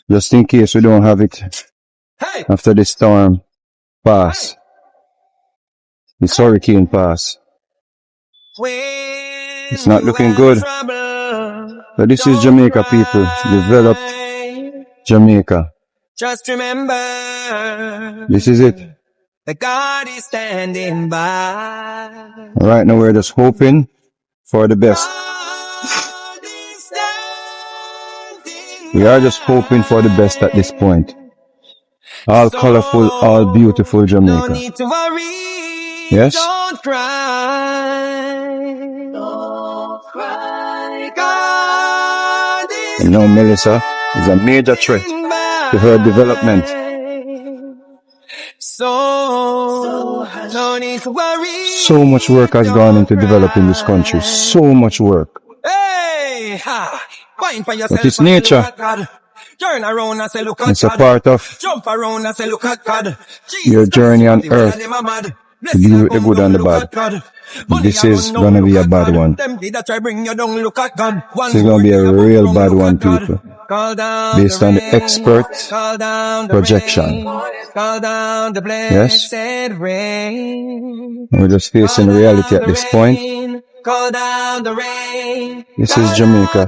Just in case we don't have it after the storm pass, this hurricane pass. It's not looking good. But this is Jamaica, people. Developed Jamaica. Just remember, This is it. that God is standing by. Right now we're just hoping for the best. God is standing We are just hoping for the best at this point. All colorful, all beautiful No Jamaica. need to worry. Yes? Don't cry. Don't cry. God is And now Melissa is a major threat to her development. So no need to worry. So much work has gone into developing this country. So much work. Hey, ha. Find for yourself. But it's and say, nature. look at God. Turn around and say, look at It's a God. part of Jump around and say, look at God. your journey on earth to to deal with the good and the bad. This is gonna be a bad one. This This is gonna be a real bad one, people. Based on the expert projection. Yes? We're just facing reality at this point. This is Jamaica,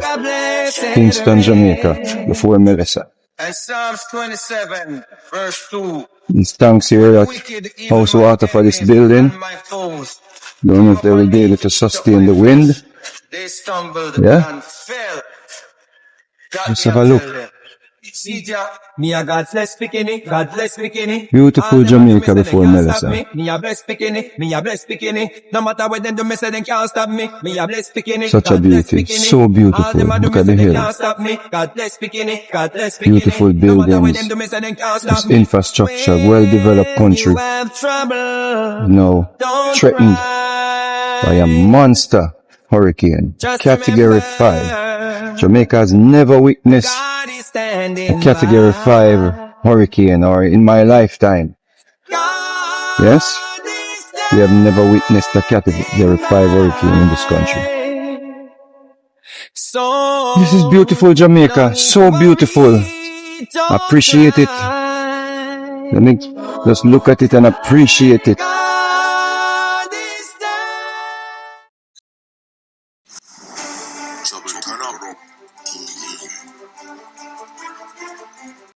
Kingston, Jamaica, before Melissa. And Psalms 27, verse 2. These tanks here that house water for this building. Don't know if they will be able to sustain the wind. They stumbled Yeah? and fell. Let's have a look. See, me a God bless bikini, God bless bikini. Beautiful Jamaica before Melissa. Me a bless bikini, me a bless bikini. No matter what them do, me say they can't stop me. Me a bless bikini. Such a beauty. So beautiful. Look at the hill. God bless bikini, God bless bikini. Beautiful buildings. This infrastructure, well-developed country. Now threatened by a monster hurricane. Category 5. Jamaica has never witnessed a Category 5 hurricane, or in my lifetime. Yes? We have never witnessed a Category 5 hurricane in this country. This is beautiful Jamaica. So beautiful. Appreciate it. Let me just look at it and appreciate it.